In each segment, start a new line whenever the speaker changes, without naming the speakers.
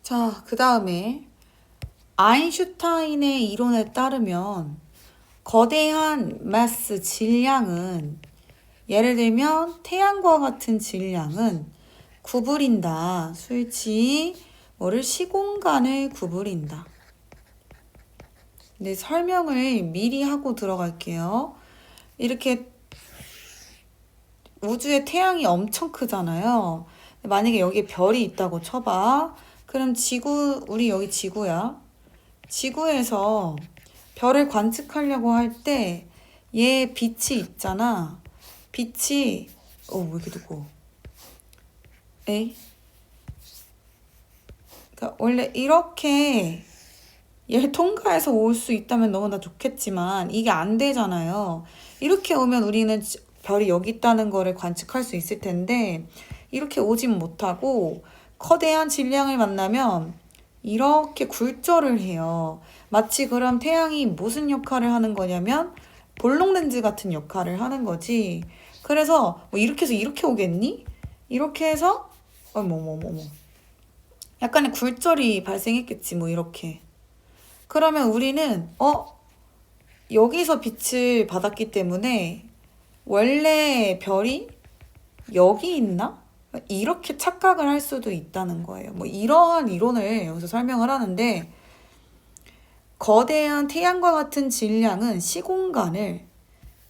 자, 그 다음에 아인슈타인의 이론에 따르면 거대한 마스 질량은 예를 들면 태양과 같은 질량은 구부린다. 수일치 뭐를 시공간을 구부린다. 근데 설명을 미리 하고 들어갈게요. 이렇게 우주에 태양이 엄청 크잖아요. 만약에 여기에 별이 있다고 쳐봐. 그럼 우리 여기 지구야. 지구에서 별을 관측하려고 할 때 얘 빛이 있잖아. 빛이 왜 이렇게 두꺼워? 에이? 그러니까 원래 이렇게 얘를 통과해서 올 수 있다면 너무나 좋겠지만 이게 안 되잖아요. 이렇게 오면 우리는 별이 여기 있다는 거를 관측할 수 있을 텐데 이렇게 오진 못하고 거대한 질량을 만나면 이렇게 굴절을 해요. 마치 그럼 태양이 무슨 역할을 하는 거냐면 볼록 렌즈 같은 역할을 하는 거지. 그래서 뭐 이렇게 해서 이렇게 오겠니? 이렇게 해서 어머 약간의 굴절이 발생했겠지 뭐 이렇게. 그러면 우리는 여기서 빛을 받았기 때문에 원래 별이 여기 있나? 이렇게 착각을 할 수도 있다는 거예요. 뭐 이러한 이론을 여기서 설명을 하는데 거대한 태양과 같은 질량은 시공간을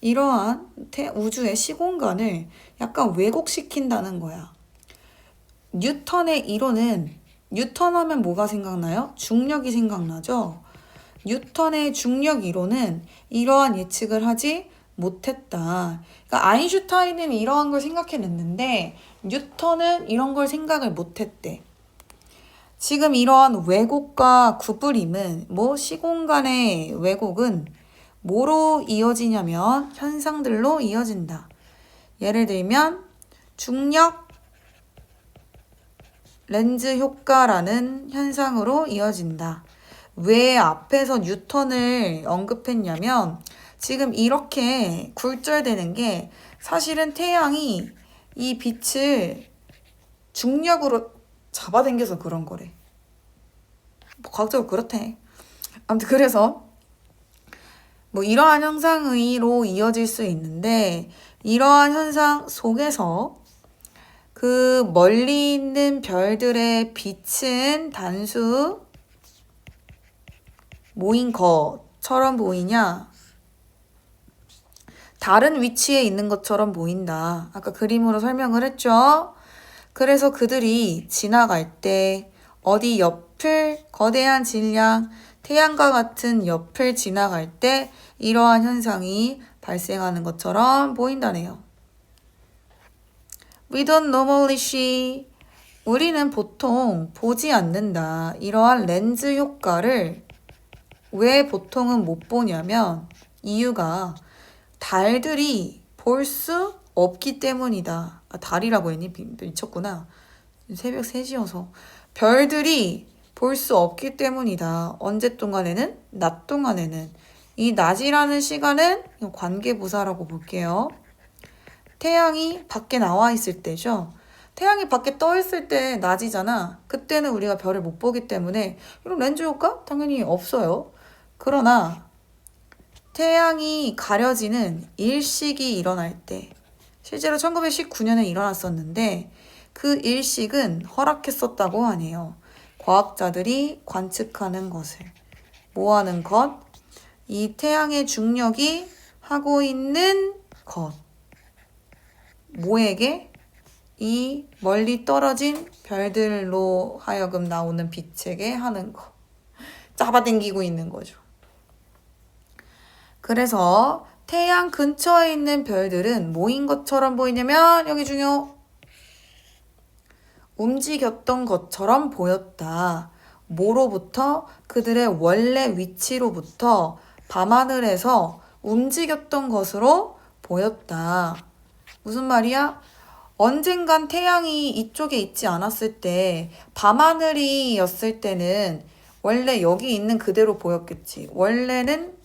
이러한 우주의 시공간을 약간 왜곡시킨다는 거야. 뉴턴의 이론은 뉴턴 하면 뭐가 생각나요? 중력이 생각나죠? 뉴턴의 중력 이론은 이러한 예측을 하지 못했다. 그러니까 아인슈타인은 이러한 걸 생각해냈는데 뉴턴은 이런 걸 생각을 못했대. 지금 이러한 왜곡과 구부림은 시공간의 왜곡은 뭐로 이어지냐면 현상들로 이어진다. 예를 들면 중력 렌즈 효과라는 현상으로 이어진다. 왜 앞에서 뉴턴을 언급했냐면 지금 이렇게 굴절되는 게 사실은 태양이 이 빛을 중력으로 잡아당겨서 그런 거래. 과학적으로 그렇대. 아무튼 그래서 이러한 현상으로 이어질 수 있는데 이러한 현상 속에서 그 멀리 있는 별들의 빛은 단수 모인 것처럼 보이냐? 다른 위치에 있는 것처럼 보인다. 아까 그림으로 설명을 했죠? 그래서 그들이 지나갈 때 어디 옆을 거대한 질량, 태양과 같은 옆을 지나갈 때 이러한 현상이 발생하는 것처럼 보인다네요. We don't normally see. 우리는 보통 보지 않는다. 이러한 렌즈 효과를 왜 보통은 못 보냐면 이유가 달들이 볼 수 없기 때문이다. 달이라고 했니? 미쳤구나. 새벽 3시여서. 별들이 볼 수 없기 때문이다. 언제 동안에는? 낮 동안에는. 이 낮이라는 시간은 관계부사라고 볼게요. 태양이 밖에 나와 있을 때죠. 태양이 밖에 떠 있을 때 낮이잖아. 그때는 우리가 별을 못 보기 때문에 이런 렌즈 효과? 당연히 없어요. 그러나 태양이 가려지는 일식이 일어날 때 실제로 1919년에 일어났었는데 그 일식은 허락했었다고 하네요. 과학자들이 관측하는 것을. 뭐 하는 것? 이 태양의 중력이 하고 있는 것. 뭐에게? 이 멀리 떨어진 별들로 하여금 나오는 빛에게 하는 거. 잡아당기고 있는 거죠. 그래서 태양 근처에 있는 별들은 뭐인 것처럼 보이냐면 여기 중요. 움직였던 것처럼 보였다. 뭐로부터? 그들의 원래 위치로부터 밤하늘에서 움직였던 것으로 보였다. 무슨 말이야? 언젠간 태양이 이쪽에 있지 않았을 때 밤하늘이었을 때는 원래 여기 있는 그대로 보였겠지. 원래는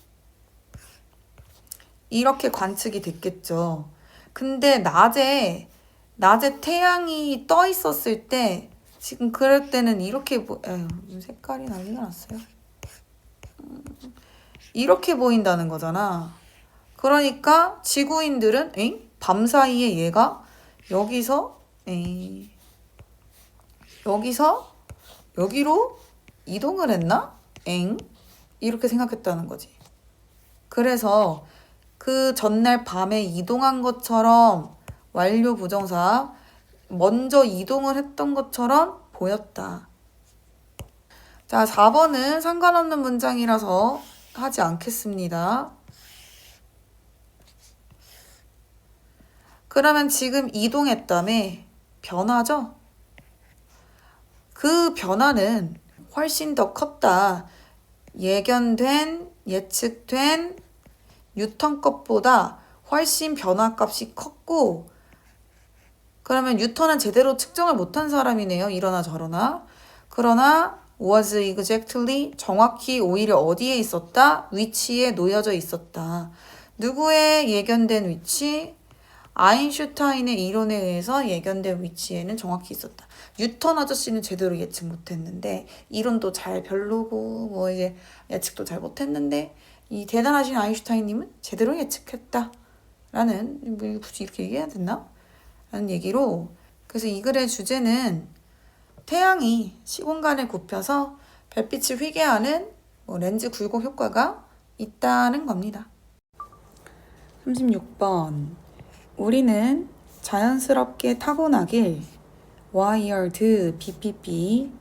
이렇게 관측이 됐겠죠. 근데 낮에 태양이 떠 있었을 때 지금 그럴 때는 이렇게 에휴, 색깔이 난리가 났어요. 이렇게 보인다는 거잖아. 그러니까 지구인들은 밤사이에 얘가 여기서 여기서 여기로 이동을 했나? 이렇게 생각했다는 거지. 그래서 그 전날 밤에 이동한 것처럼 완료 부정사 먼저 이동을 했던 것처럼 보였다. 자, 4번은 상관없는 문장이라서 하지 않겠습니다. 그러면 지금 이동했다며 변화죠? 그 변화는 훨씬 더 컸다. 예견된, 예측된 뉴턴 것보다 훨씬 변화값이 컸고, 그러면 뉴턴은 제대로 측정을 못한 사람이네요. 이러나 저러나. 그러나 was exactly 정확히 오히려 어디에 있었다? 위치에 놓여져 있었다. 누구의 예견된 위치? 아인슈타인의 이론에 의해서 예견된 위치에는 정확히 있었다. 뉴턴 아저씨는 제대로 예측 못했는데 이론도 잘 별로고 뭐 이제 예측도 잘 못했는데 이 대단하신 아인슈타인님은 제대로 예측했다. 라는 뭐 굳이 이렇게 얘기해야 됐나? 라는 얘기로 그래서 이 글의 주제는 태양이 시공간을 굽혀서 별빛을 휘게 하는 뭐 렌즈 굴곡 효과가 있다는 겁니다. 36번 우리는 자연스럽게 타고나길 wired, BPP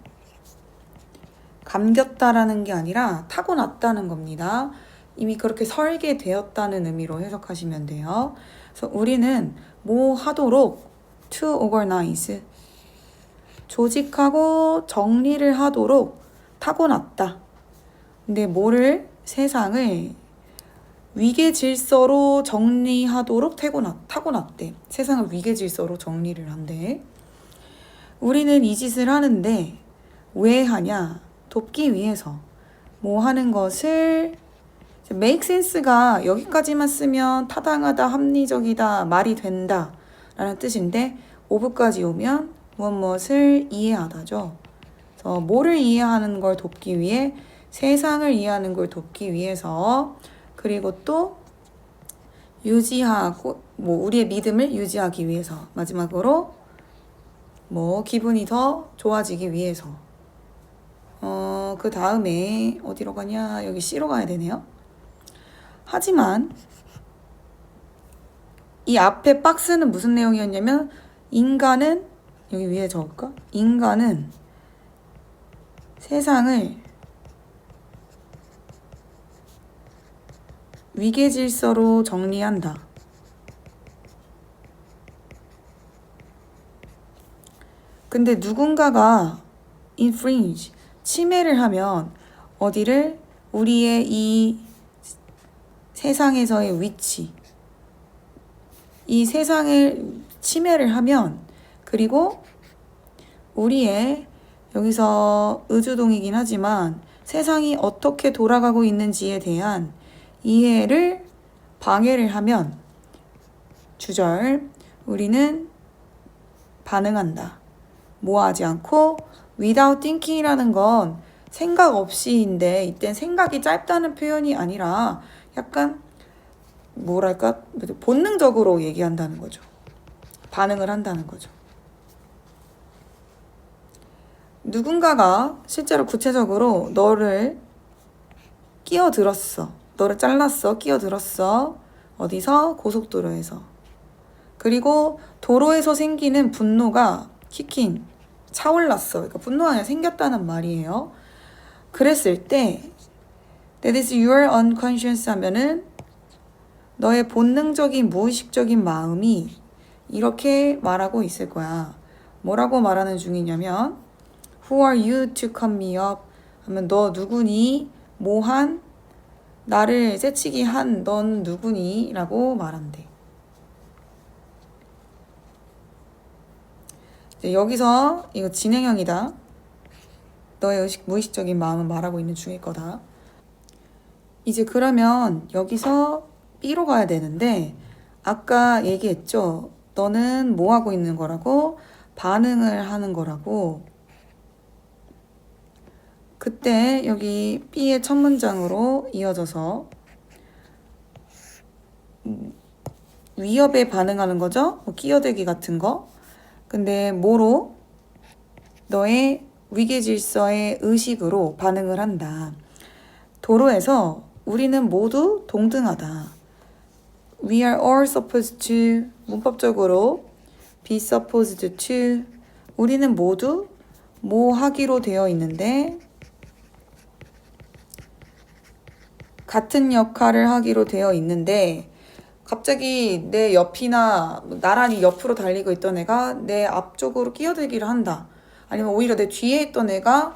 감겼다라는 게 아니라 타고났다는 겁니다. 이미 그렇게 설계되었다는 의미로 해석하시면 돼요. 그래서 우리는 뭐 하도록 to organize 조직하고 정리를 하도록 타고났다. 근데 뭐를 세상을 위계 질서로 정리하도록 타고났대. 세상을 위계 질서로 정리를 한대. 우리는 이 짓을 하는데 왜 하냐? 돕기 위해서. 뭐 하는 것을 make sense가 여기까지만 쓰면 타당하다, 합리적이다, 말이 된다 라는 뜻인데 5부까지 오면 무엇을 이해하다죠. 그래서 뭐를 이해하는 걸 돕기 위해 세상을 이해하는 걸 돕기 위해서 그리고 또 유지하고 뭐 우리의 믿음을 유지하기 위해서 마지막으로 뭐 기분이 더 좋아지기 위해서 그 다음에 어디로 가냐 여기 C로 가야 되네요. 하지만 이 앞에 박스는 무슨 내용이었냐면 인간은 여기 위에 적을까? 인간은 세상을 위계 질서로 정리한다. 근데 누군가가 infringe, 침해를 하면 어디를 우리의 이 세상에서의 위치, 이 세상을 침해를 하면 그리고 우리의 여기서 의주동이긴 하지만 세상이 어떻게 돌아가고 있는지에 대한 이해를 방해를 하면 주절 우리는 반응한다. 뭐 하지 않고 without thinking이라는 건 생각 없이인데 이땐 생각이 짧다는 표현이 아니라 약간 뭐랄까 본능적으로 얘기한다는 거죠. 반응을 한다는 거죠. 누군가가 실제로 구체적으로 너를 끼어들었어. 너를 잘랐어. 끼어들었어. 어디서? 고속도로에서. 그리고 도로에서 생기는 분노가 키킹, 차올랐어. 그러니까 분노가 아니라 생겼다는 말이에요. 그랬을 때 that is your unconscious 하면은 너의 본능적인 무의식적인 마음이 이렇게 말하고 있을 거야. 뭐라고 말하는 중이냐면 Who are you to cut me up? 하면 너 누구니? 뭐한? 나를 새치기 한 넌 누구니? 라고 말한대. 이제 여기서 이거 진행형이다. 너의 무의식적인 마음은 말하고 있는 중일 거다. 이제 그러면 여기서 B로 가야 되는데 아까 얘기했죠. 너는 뭐 하고 있는 거라고? 반응을 하는 거라고. 그때 여기 B의 첫 문장으로 이어져서 위협에 반응하는 거죠. 뭐 끼어들기 같은 거. 근데 뭐로? 너의 위계 질서의 의식으로 반응을 한다. 도로에서 우리는 모두 동등하다. We are all supposed to, 문법적으로 be supposed to, 우리는 모두 뭐 하기로 되어 있는데 같은 역할을 하기로 되어 있는데 갑자기 내 옆이나 나란히 옆으로 달리고 있던 애가 내 앞쪽으로 끼어들기를 한다. 아니면 오히려 내 뒤에 있던 애가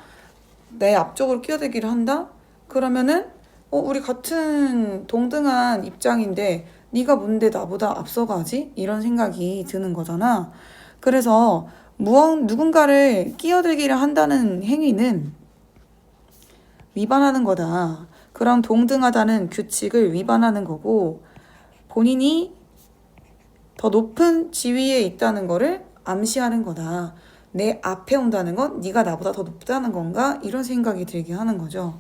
내 앞쪽으로 끼어들기를 한다? 그러면은 우리 같은 동등한 입장인데 네가 뭔데 나보다 앞서가지? 이런 생각이 드는 거잖아. 그래서 누군가를 끼어들기를 한다는 행위는 위반하는 거다. 그런 동등하다는 규칙을 위반하는 거고 본인이 더 높은 지위에 있다는 거를 암시하는 거다. 내 앞에 온다는 건 네가 나보다 더 높다는 건가? 이런 생각이 들게 하는 거죠.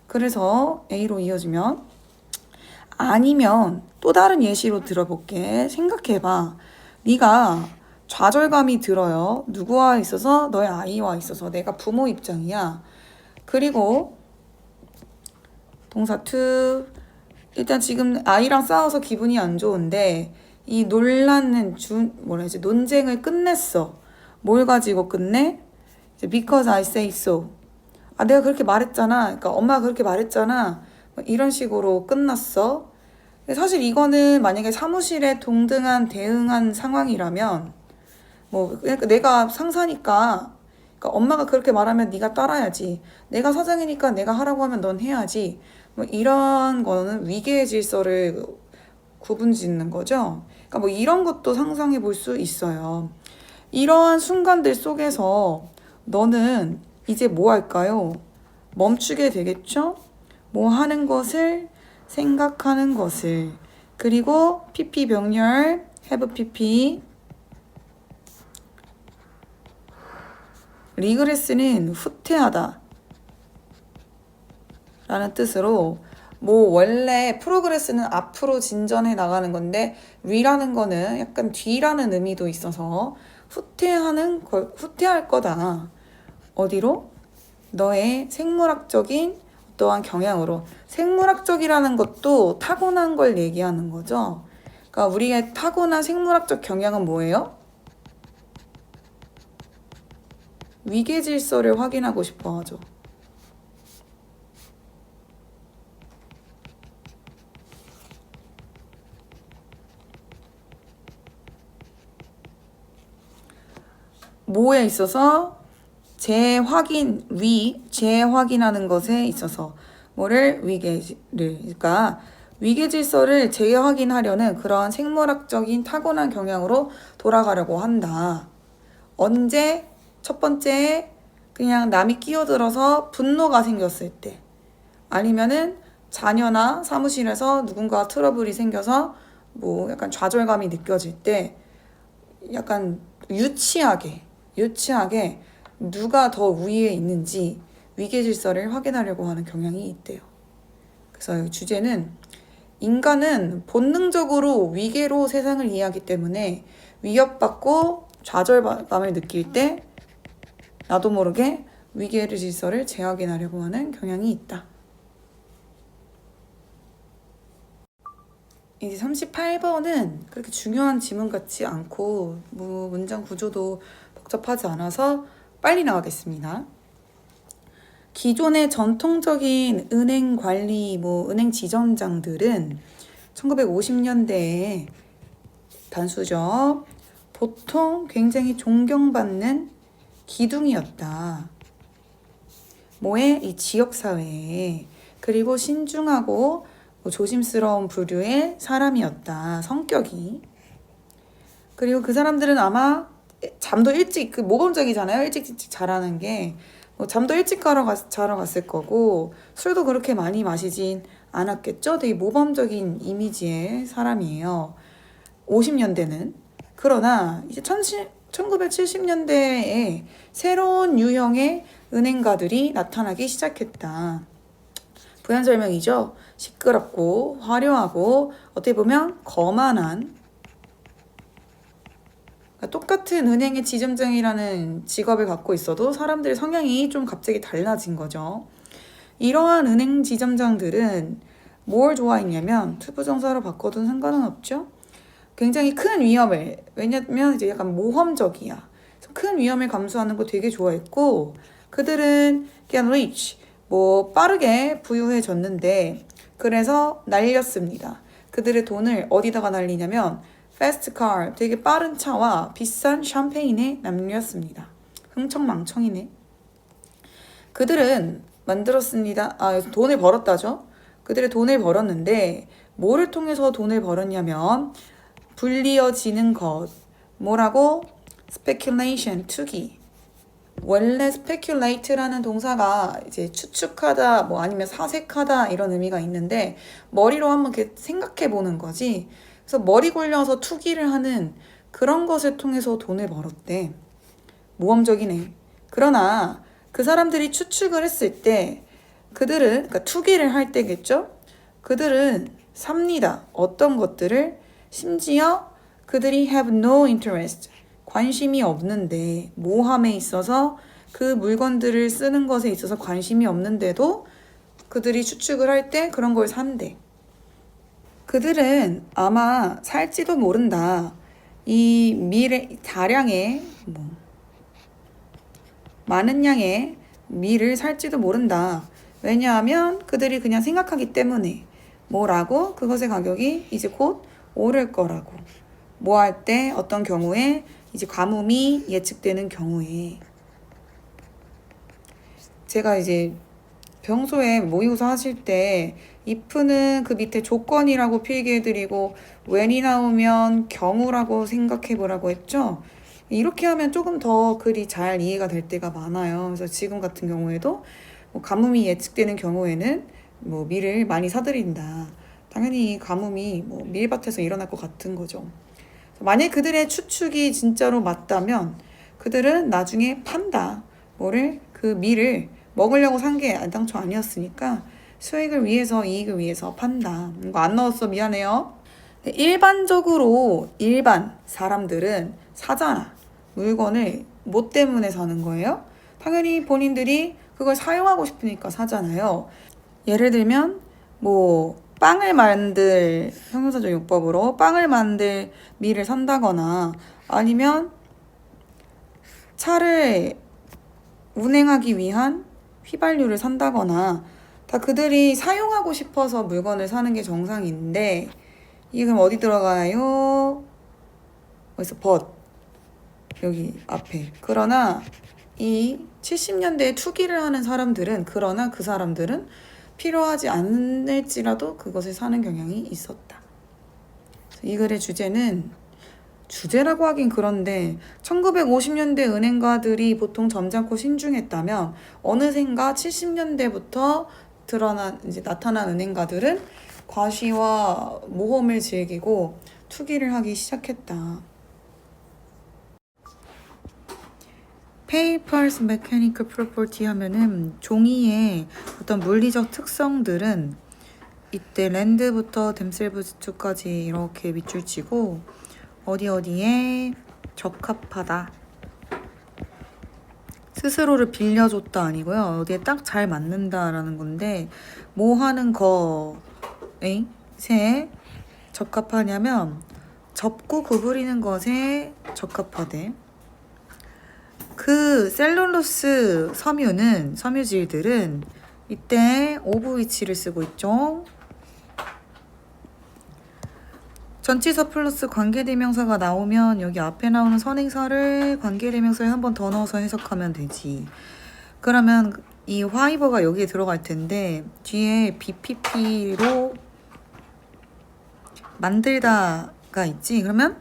그래서 A로 이어지면 아니면 또 다른 예시로 들어볼게. 생각해봐. 네가 좌절감이 들어요. 누구와 있어서? 너의 아이와 있어서. 내가 부모 입장이야. 그리고 동사 to 일단 지금 아이랑 싸워서 기분이 안 좋은데 이 논란은 논쟁을 끝냈어. 뭘 가지고 끝내? Because I say so. 내가 그렇게 말했잖아. 그러니까 엄마가 그렇게 말했잖아. 이런 식으로 끝났어. 사실 이거는 만약에 사무실에 동등한 대응한 상황이라면 그러니까 내가 상사니까 그러니까 엄마가 그렇게 말하면 네가 따라야지. 내가 사장이니까 내가 하라고 하면 넌 해야지. 이런 거는 위계의 질서를 구분짓는 거죠. 그러니까 이런 것도 상상해 볼 수 있어요. 이러한 순간들 속에서 너는 이제 뭐 할까요? 멈추게 되겠죠? 뭐 하는 것을, 생각하는 것을. 그리고 PP 병렬, have PP. 리그레스는 후퇴하다 라는 뜻으로 원래 프로그레스는 앞으로 진전해 나가는 건데 리라는 거는 약간 뒤라는 의미도 있어서 후퇴할 거다. 어디로? 너의 생물학적인 어떠한 경향으로. 생물학적이라는 것도 타고난 걸 얘기하는 거죠. 그러니까 우리의 타고난 생물학적 경향은 뭐예요? 위계 질서를 확인하고 싶어 하죠. 뭐에 있어서? 재확인하는 것에 있어서 그러니까 위계 질서를 재확인하려는 그런 생물학적인 타고난 경향으로 돌아가려고 한다. 언제? 첫 번째, 그냥 남이 끼어들어서 분노가 생겼을 때, 아니면은 자녀나 사무실에서 누군가 트러블이 생겨서 약간 좌절감이 느껴질 때, 약간 유치하게 누가 더 우위에 있는지 위계 질서를 확인하려고 하는 경향이 있대요. 그래서 주제는 인간은 본능적으로 위계로 세상을 이해하기 때문에 위협받고 좌절감을 느낄 때 나도 모르게 위계의 질서를 재확인하려고 하는 경향이 있다. 이제 38번은 그렇게 중요한 지문 같지 않고 문장 구조도 복잡하지 않아서 빨리 나가겠습니다. 기존의 전통적인 은행 관리, 은행 지점장들은 1950년대에 단수죠. 보통 굉장히 존경받는 기둥이었다. 이 지역사회에. 그리고 신중하고 조심스러운 부류의 사람이었다. 성격이. 그리고 그 사람들은 아마 잠도 일찍, 모범적이잖아요. 일찍 자라는 게. 잠도 일찍 자러 갔을 거고 술도 그렇게 많이 마시진 않았겠죠. 되게 모범적인 이미지의 사람이에요. 50년대는. 그러나 이제 1970년대에 새로운 유형의 은행가들이 나타나기 시작했다. 부연 설명이죠. 시끄럽고 화려하고 어떻게 보면 거만한, 그러니까 똑같은 은행의 지점장이라는 직업을 갖고 있어도 사람들의 성향이 좀 갑자기 달라진 거죠. 이러한 은행 지점장들은 뭘 좋아했냐면 투부정사로 바꿔도 상관은 없죠. 굉장히 큰 위험을, 왜냐면 이제 약간 모험적이야. 큰 위험을 감수하는 거 되게 좋아했고, 그들은 get rich, 뭐 빠르게 부유해졌는데, 그래서 날렸습니다. 그들의 돈을 어디다가 날리냐면 fast car, 되게 빠른 차와 비싼 샴페인에 날렸습니다. 흥청망청이네. 그들은 만들었습니다. 돈을 벌었다죠. 그들의 돈을 벌었는데 뭐를 통해서 돈을 벌었냐면 불리어지는 것. 뭐라고? speculation, 투기. 원래 speculate라는 동사가 이제 추측하다, 뭐 아니면 사색하다 이런 의미가 있는데 머리로 한번 이렇게 생각해 보는 거지. 그래서 머리 굴려서 투기를 하는 그런 것을 통해서 돈을 벌었대. 모험적이네. 그러나 그 사람들이 추측을 했을 때 그들은, 그러니까 투기를 할 때겠죠? 그들은 삽니다. 어떤 것들을, 심지어 그들이 have no interest, 관심이 없는데, 모함에 있어서 그 물건들을 쓰는 것에 있어서 관심이 없는데도 그들이 추측을 할 때 그런 걸 산대. 그들은 아마 살지도 모른다. 이 미래, 다량의, 많은 양의 밀을 살지도 모른다. 왜냐하면 그들이 그냥 생각하기 때문에. 뭐라고? 그것의 가격이 이제 곧 오를 거라고. 뭐 할 때, 어떤 경우에, 이제 가뭄이 예측되는 경우에. 제가 이제 평소에 모의고사 하실 때 if는 그 밑에 조건이라고 필기해드리고 when이 나오면 경우라고 생각해보라고 했죠. 이렇게 하면 조금 더 글이 잘 이해가 될 때가 많아요. 그래서 지금 같은 경우에도 뭐 가뭄이 예측되는 경우에는 뭐 밀을 많이 사들인다. 당연히 가뭄이 뭐 밀밭에서 일어날 것 같은 거죠. 만약 그들의 추측이 진짜로 맞다면 그들은 나중에 판다. 뭐를? 그 밀을 먹으려고 산 게 당초 아니었으니까 수익을 위해서, 이익을 위해서 판다. 이거 안 넣었어. 미안해요. 일반적으로 일반 사람들은 사잖아. 물건을 뭐 때문에 사는 거예요? 당연히 본인들이 그걸 사용하고 싶으니까 사잖아요. 예를 들면 뭐 빵을 만들, 형용사적 용법으로 빵을 만들 밀을 산다거나 아니면 차를 운행하기 위한 휘발유를 산다거나 다 그들이 사용하고 싶어서 물건을 사는 게 정상인데, 이게 그럼 어디 들어가요? 어디서 벗 여기 앞에. 그러나 이 70년대에 투기를 하는 사람들은, 그러나 그 사람들은 필요하지 않을지라도 그것을 사는 경향이 있었다. 이 글의 주제는, 주제라고 하긴 그런데 1950년대 은행가들이 보통 점잖고 신중했다면 어느샌가 70년대부터 이제 나타난 은행가들은 과시와 모험을 즐기고 투기를 하기 시작했다. Paper's mechanical property 하면은 종이의 어떤 물리적 특성들은 이때 랜드부터 댐셀부츠까지 이렇게 밑줄 치고 어디에 적합하다. 스스로를 빌려줬다 아니고요. 어디에 딱 잘 맞는다라는 건데 뭐 하는 거에 적합하냐면 접고 구부리는 것에 적합하대. 그 셀룰로스 섬유질들은 이때 오브위치를 쓰고 있죠. 전치사 플러스 관계대명사가 나오면 여기 앞에 나오는 선행사를 관계대명사에 한 번 더 넣어서 해석하면 되지. 그러면 이 화이버가 여기에 들어갈 텐데 뒤에 BPP로 만들다가 있지. 그러면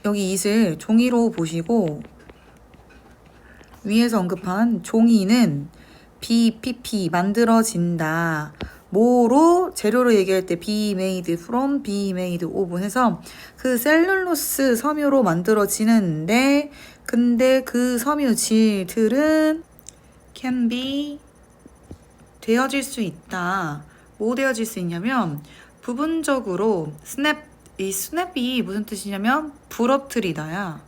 여기 it을 종이로 보시고 위에서 언급한 종이는 BPP 만들어진다. 뭐로? 재료로 얘기할 때 be made from, be made of 해서 그 셀룰로스 섬유로 만들어지는데 근데 그 섬유질들은 can be 되어질 수 있다. 뭐 되어질 수 있냐면 부분적으로 이 snap이 무슨 뜻이냐면 부러뜨리다야.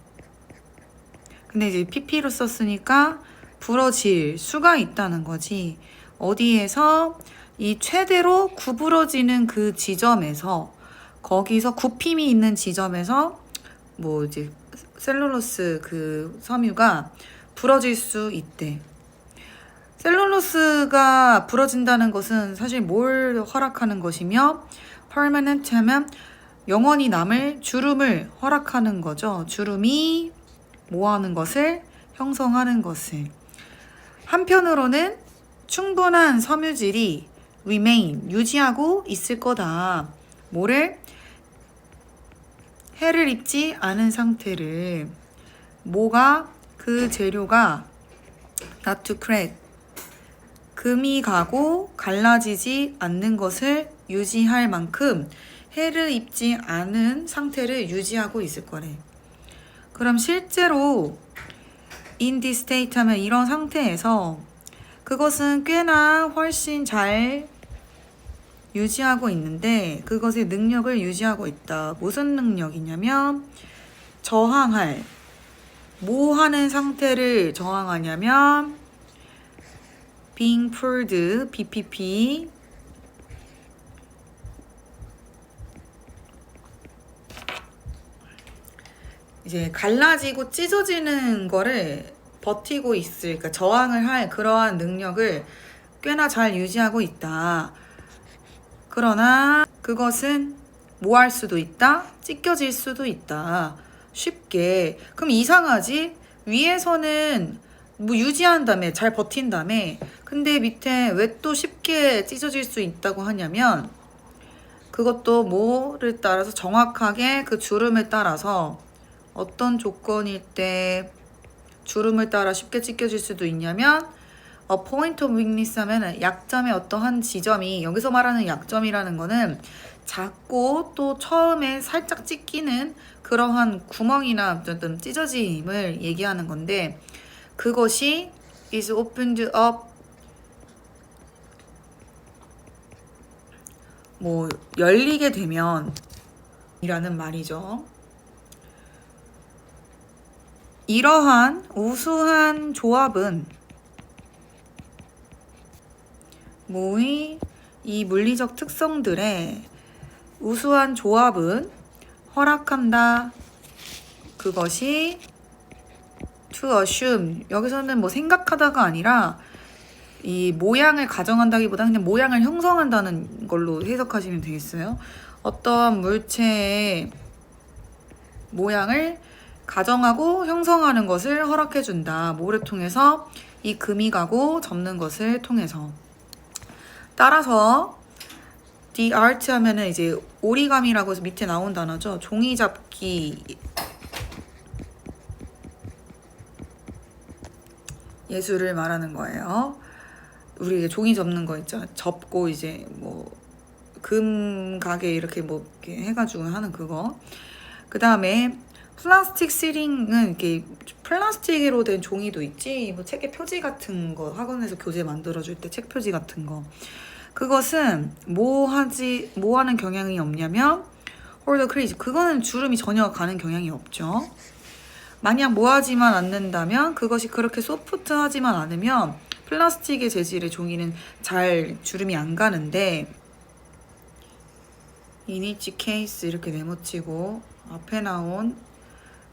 근데 이제 pp로 썼으니까 부러질 수가 있다는 거지. 어디에서 이 최대로 구부러지는 그 지점에서 거기서 굽힘이 있는 지점에서 뭐 이제 셀룰로스 그 섬유가 부러질 수 있대. 셀룰로스가 부러진다는 것은 사실 뭘 허락하는 것이며 permanent 하면 영원히 남을 주름을 허락하는 거죠. 주름이 뭐 하는 것을 형성하는 것을. 한편으로는 충분한 섬유질이 remain 유지하고 있을 거다. 뭐를? 해를 입지 않은 상태를. 뭐가? 그 재료가 not to crack 금이 가고 갈라지지 않는 것을 유지할 만큼 해를 입지 않은 상태를 유지하고 있을 거래. 그럼 실제로 in this state 하면 이런 상태에서 그것은 꽤나 훨씬 잘 유지하고 있는데 그것의 능력을 유지하고 있다. 무슨 능력이냐면 저항할. 뭐 하는 상태를 저항하냐면 being pulled, BPP 이제 갈라지고 찢어지는 거를 버티고 있을, 그러니까 저항을 할 그러한 능력을 꽤나 잘 유지하고 있다. 그러나 그것은 뭐 할 수도 있다? 찢겨질 수도 있다. 쉽게. 그럼 이상하지? 위에서는 뭐 유지한다며, 잘 버틴다며. 근데 밑에 왜 또 쉽게 찢어질 수 있다고 하냐면 그것도 뭐를 따라서 정확하게 그 주름을 따라서 어떤 조건일 때 주름을 따라 쉽게 찢겨질 수도 있냐면 a point of weakness 하면 약점의 어떠한 지점이, 여기서 말하는 약점이라는 거는 작고 또 처음에 살짝 찢기는 그러한 구멍이나 어떤 찢어짐을 얘기하는 건데 그것이 is opened up 뭐 열리게 되면 이라는 말이죠. 이러한 우수한 조합은 뭐의 이 물리적 특성들의 우수한 조합은 허락한다. 그것이 to assume 여기서는 뭐 생각하다가 아니라 이 모양을 가정한다기보다 그냥 모양을 형성한다는 걸로 해석하시면 되겠어요. 어떠한 물체의 모양을 가정하고 형성하는 것을 허락해준다. 뭐를 통해서? 이 금이 가고 접는 것을 통해서. 따라서 the art 하면은 이제 오리가미라고 해서 밑에 나온 단어죠. 종이접기 예술을 말하는 거예요. 우리 이제 종이 접는 거 있죠. 접고 이제 뭐 금 가게 이렇게 뭐 이렇게 해가지고 하는 그거. 그 다음에 플라스틱 시링은 이렇게 플라스틱으로 된 종이도 있지. 뭐 책의 표지 같은 거 학원에서 교재 만들어줄 때 책 표지 같은 거. 그것은 뭐 하는 경향이 없냐면 홀더 크레이지. 그거는 주름이 전혀 가는 경향이 없죠. 만약 뭐 하지만 않는다면 그것이 그렇게 소프트하지만 않으면 플라스틱의 재질의 종이는 잘 주름이 안 가는데 이니치 케이스 이렇게 메모치고 앞에 나온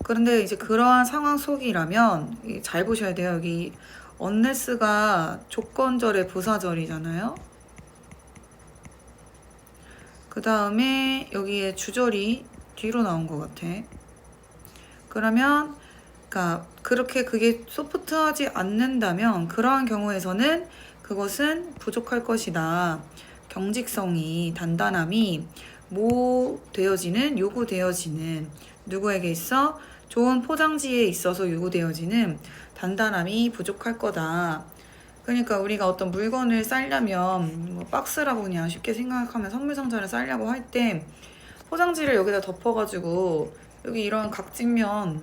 그런데 이제 그러한 상황 속이라면 잘 보셔야 돼요. 여기 unless가 조건절의 부사절이잖아요. 그 다음에 여기에 주절이 뒤로 나온 것 같아. 그러면 그러니까 그렇게 그게 소프트하지 않는다면 그러한 경우에서는 그것은 부족할 것이다. 경직성이, 단단함이 요구되어지는 누구에게 있어? 좋은 포장지에 있어서 요구되어지는 단단함이 부족할 거다. 그러니까 우리가 어떤 물건을 싸려면 뭐 박스라고 그냥 쉽게 생각하면 선물 상자를 싸려고 할 때 포장지를 여기다 덮어가지고 여기 이런 각진면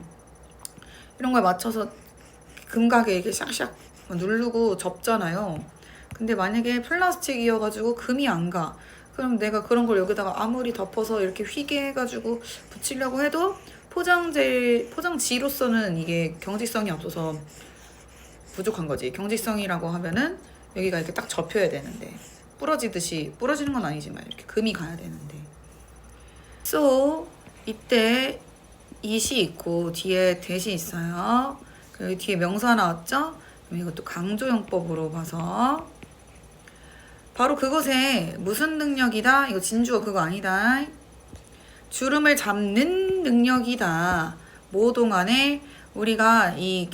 이런 거에 맞춰서 금가게 이렇게 샥샥 누르고 접잖아요. 근데 만약에 플라스틱이어가지고 금이 안 가. 그럼 내가 그런 걸 여기다가 아무리 덮어서 이렇게 휘게 해가지고 붙이려고 해도 포장지로서는 이게 경직성이 없어서 부족한 거지. 경직성이라고 하면은 여기가 이렇게 딱 접혀야 되는데 부러지듯이, 부러지는 건 아니지만 이렇게 금이 가야 되는데. So 이때 it이 있고 뒤에 that이 있어요. 그리고 뒤에 명사 나왔죠? 그럼 이것도 강조용법으로 봐서 바로 그것에 무슨 능력이다? 이거 진주어 그거 아니다. 주름을 잡는 능력이다. 뭐 동안에 우리가 이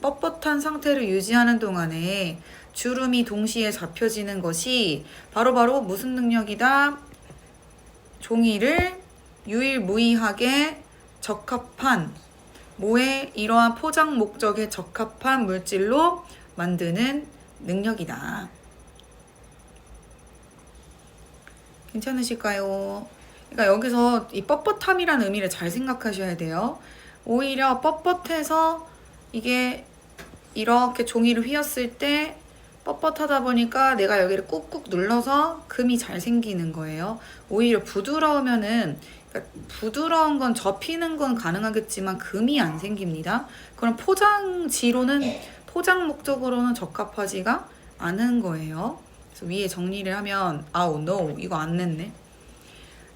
뻣뻣한 상태를 유지하는 동안에 주름이 동시에 잡혀지는 것이 바로 무슨 능력이다? 종이를 유일무이하게 적합한 뭐에 이러한 포장 목적에 적합한 물질로 만드는 능력이다. 괜찮으실까요? 그러니까 여기서 이 뻣뻣함이라는 의미를 잘 생각하셔야 돼요. 오히려 뻣뻣해서 이게 이렇게 종이를 휘었을 때 뻣뻣하다 보니까 내가 여기를 꾹꾹 눌러서 금이 잘 생기는 거예요. 오히려 부드러우면은, 그러니까 부드러운 건 접히는 건 가능하겠지만 금이 안 생깁니다. 그럼 포장지로는, 포장 목적으로는 적합하지가 않은 거예요. 그래서 위에 정리를 하면 no 이거 안 냈네.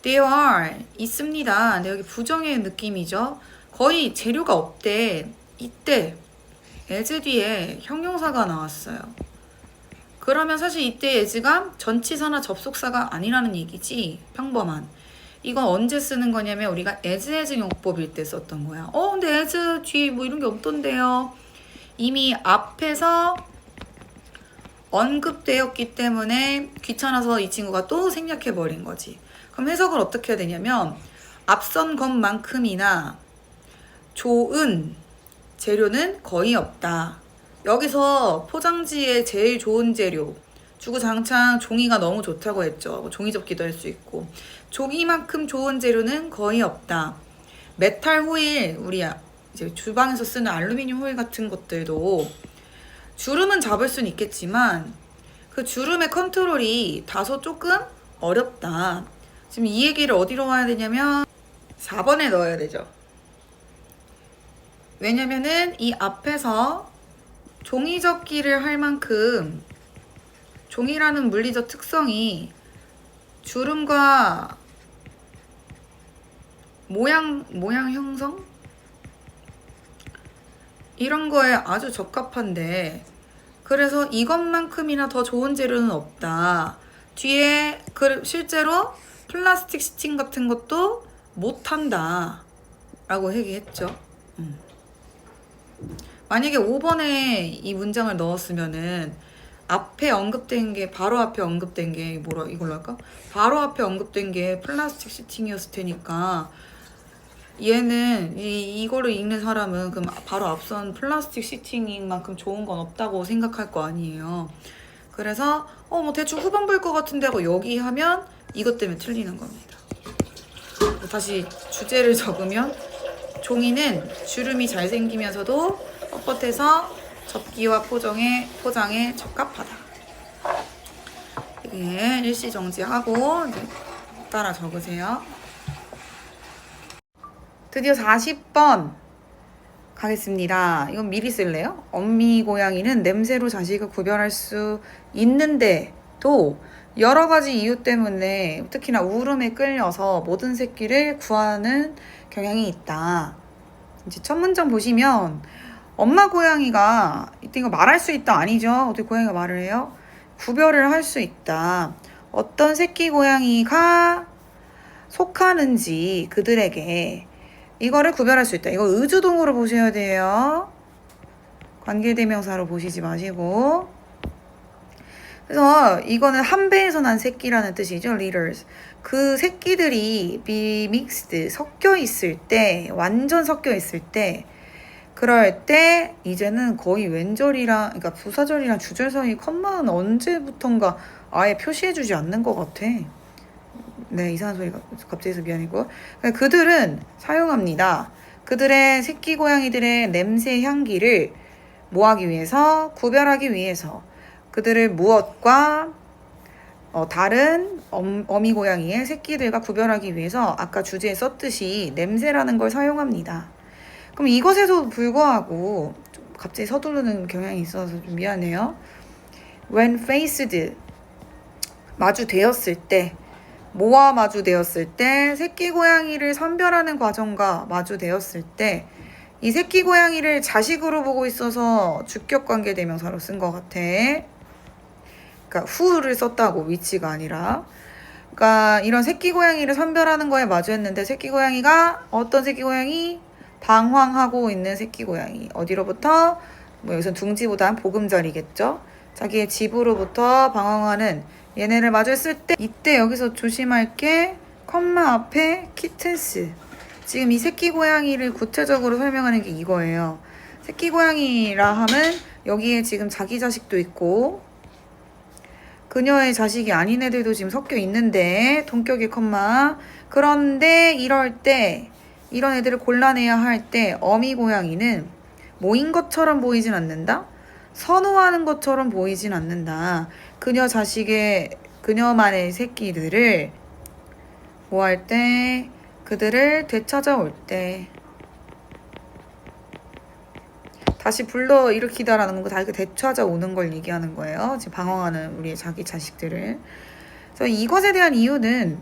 There are 있습니다. 근데 여기 부정의 느낌이죠. 거의 재료가 없대. 이때 as 뒤에 형용사가 나왔어요. 그러면 사실 이때 as가 전치사나 접속사가 아니라는 얘기지. 평범한. 이건 언제 쓰는 거냐면 우리가 as 용법일 때 썼던 거야. 근데 as 뒤에 뭐 이런 게 없던데요. 이미 앞에서 언급되었기 때문에 귀찮아서 이 친구가 또 생략해버린 거지. 그럼 해석을 어떻게 해야 되냐면 앞선 것만큼이나 좋은 재료는 거의 없다. 여기서 포장지의 제일 좋은 재료 주구장창 종이가 너무 좋다고 했죠. 종이 접기도 할 수 있고 종이만큼 좋은 재료는 거의 없다. 메탈 호일, 우리 이제 주방에서 쓰는 알루미늄 호일 같은 것들도 주름은 잡을 수는 있겠지만 그 주름의 컨트롤이 다소 조금 어렵다. 지금 이 얘기를 어디로 와야 되냐면 4번에 넣어야 되죠. 왜냐면은 이 앞에서 종이 접기를 할 만큼 종이라는 물리적 특성이 주름과 모양 형성? 이런 거에 아주 적합한데 그래서 이것만큼이나 더 좋은 재료는 없다. 뒤에 실제로 플라스틱 시팅 같은 것도 못한다 라고 얘기했죠. 만약에 5번에 이 문장을 넣었으면은 앞에 언급된 게 바로 앞에 언급된 게 뭐라 이걸로 할까? 바로 앞에 언급된 게 플라스틱 시팅이었을 테니까 얘는 이거를 읽는 사람은 그럼 바로 앞선 플라스틱 시팅인 만큼 좋은 건 없다고 생각할 거 아니에요. 그래서 뭐 대충 후반부일 것 같은데 하고 여기 하면 이것 때문에 틀리는 겁니다. 다시 주제를 적으면 종이는 주름이 잘 생기면서도 뻣뻣해서 접기와 포장에 적합하다. 이게 일시정지하고 이제 따라 적으세요. 드디어 40번 가겠습니다. 이건 미리 쓸래요? 엄미 고양이는 냄새로 자식을 구별할 수 있는데도 여러 가지 이유 때문에 특히나 울음에 끌려서 모든 새끼를 구하는 경향이 있다. 이제 첫 문장 보시면 엄마 고양이가 이때 이거 말할 수 있다 아니죠? 어떻게 고양이가 말을 해요? 구별을 할 수 있다. 어떤 새끼 고양이가 속하는지 그들에게 이거를 구별할 수 있다. 이거 의주동으로 보셔야 돼요. 관계대명사로 보시지 마시고. 그래서 이거는 한 배에서 난 새끼라는 뜻이죠. litters. 그 새끼들이 be mixed, 섞여 있을 때, 완전 섞여 있을 때, 그럴 때 이제는 거의 왼절이랑, 그러니까 부사절이랑 주절 사이 컴마는 언제부턴가 아예 표시해주지 않는 것 같아. 네, 이상한 소리가 갑자기 해서 미안이고. 그들은 사용합니다. 그들의 새끼 고양이들의 냄새 향기를 뭐하기 위해서? 구별하기 위해서. 그들을 무엇과 다른 어미 고양이의 새끼들과 구별하기 위해서 아까 주제에 썼듯이 냄새라는 걸 사용합니다. 그럼 이것에도 불구하고 좀 갑자기 서두르는 경향이 있어서 좀 미안해요. When faced, 마주되었을 때, 뭐와 마주되었을 때, 새끼 고양이를 선별하는 과정과 마주되었을 때, 이 새끼 고양이를 자식으로 보고 있어서 주격 관계 대명사로 쓴 것 같아. 그러니까 who를 썼다고, 위치가 아니라. 그러니까 이런 새끼 고양이를 선별하는 거에 마주했는데 새끼 고양이가 어떤 새끼 고양이? 방황하고 있는 새끼 고양이. 어디로부터? 뭐 여기서 둥지보단 보금자리겠죠. 자기의 집으로부터 방황하는 얘네를 마주했을 때, 이때 여기서 조심할 게 컴마 앞에 키튼스. 지금 이 새끼 고양이를 구체적으로 설명하는 게 이거예요. 새끼 고양이라 함은 여기에 지금 자기 자식도 있고 그녀의 자식이 아닌 애들도 지금 섞여 있는데, 동격의 컴마. 그런데 이럴 때, 이런 애들을 골라내야 할 때 어미 고양이는 모인 것처럼 보이진 않는다? 선호하는 것처럼 보이진 않는다. 그녀만의 새끼들을 뭐 할 때? 그들을 되찾아올 때. 다시 불러 일으키다라는 거, 다시 되찾아오는 걸 얘기하는 거예요. 지금 방황하는 우리의 자기 자식들을. 그래서 이것에 대한 이유는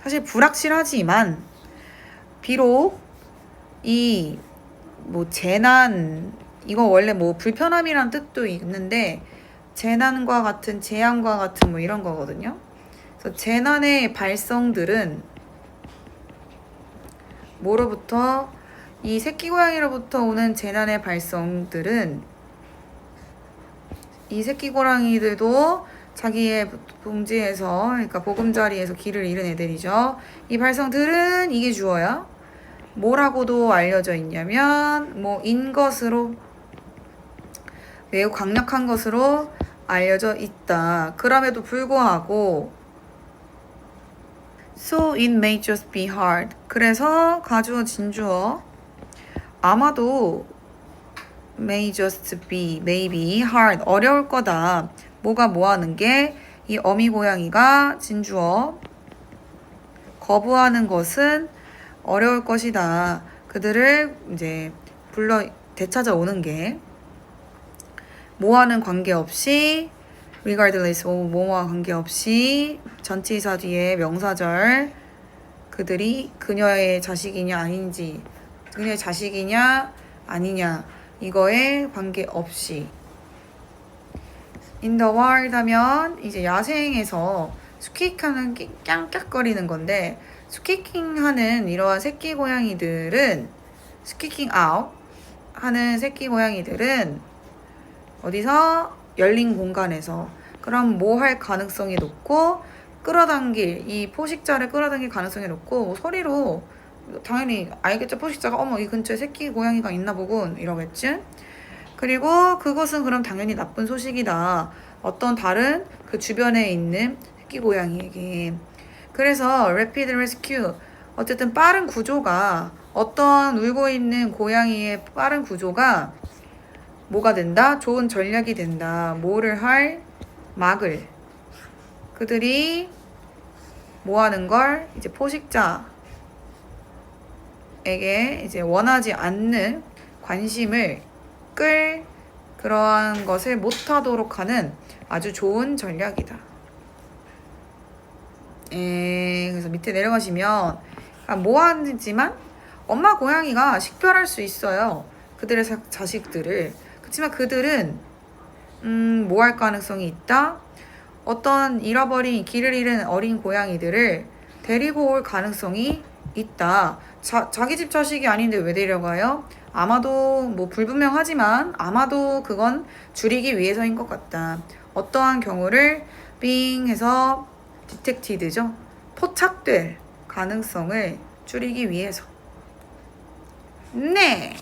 사실 불확실하지만, 비록 이 뭐 재난, 이거 원래 뭐 불편함이란 뜻도 있는데 재난과 같은, 재앙과 같은 뭐 이런 거거든요. 그래서 재난의 발성들은 뭐로부터? 이 새끼 고양이로부터 오는 재난의 발성들은, 이 새끼 고양이들도 자기의 봉지에서, 그러니까 보금자리에서 길을 잃은 애들이죠. 이 발성들은, 이게 주어야 뭐라고도 알려져 있냐면 뭐인 것으로, 매우 강력한 것으로 알려져 있다. 그럼에도 불구하고 So it may just be hard. 그래서 가주어 진주어, 아마도 may just be, maybe hard, 어려울 거다. 뭐가 뭐하는 게? 이 어미 고양이가 진주어, 거부하는 것은 어려울 것이다. 그들을 이제 불러 되찾아오는 게 뭐와는 관계없이, regardless, 뭐와 관계없이, 전치사 뒤에 명사절, 그들이 그녀의 자식이냐 아닌지, 그녀의 자식이냐 아니냐, 이거에 관계없이. in the wild 하면 이제 야생에서 스퀴크하는, 깡깍거리는 건데, 스퀴킹하는 이러한 새끼 고양이들은, 스퀴킹 아웃 하는 새끼 고양이들은 어디서? 열린 공간에서. 그럼 뭐 할 가능성이 높고, 끌어당길, 이 포식자를 끌어당길 가능성이 높고, 소리로 당연히 알겠죠. 포식자가 어머 이 근처에 새끼 고양이가 있나 보군 이러겠지. 그리고 그것은 그럼 당연히 나쁜 소식이다. 어떤 다른 그 주변에 있는 새끼 고양이에게. 그래서 rapid rescue, 어쨌든 빠른 구조가, 어떤 울고 있는 고양이의 빠른 구조가 뭐가 된다? 좋은 전략이 된다. 뭐를 할? 막을. 그들이 뭐 하는 걸? 이제 포식자에게 이제 원하지 않는 관심을 끌, 그러한 것을 못하도록 하는 아주 좋은 전략이다. 그래서 밑에 내려가시면 뭐 하는지만, 엄마 고양이가 식별할 수 있어요. 그들의 자식들을. 그렇지만 그들은 뭐 할 가능성이 있다? 어떤 잃어버린, 길을 잃은 어린 고양이들을 데리고 올 가능성이 있다. 자기 집 자식이 아닌데 왜 데려가요? 아마도 뭐 불분명하지만 아마도 그건 줄이기 위해서인 것 같다. 어떠한 경우를 being 해서 detected죠. 포착될 가능성을 줄이기 위해서. 네.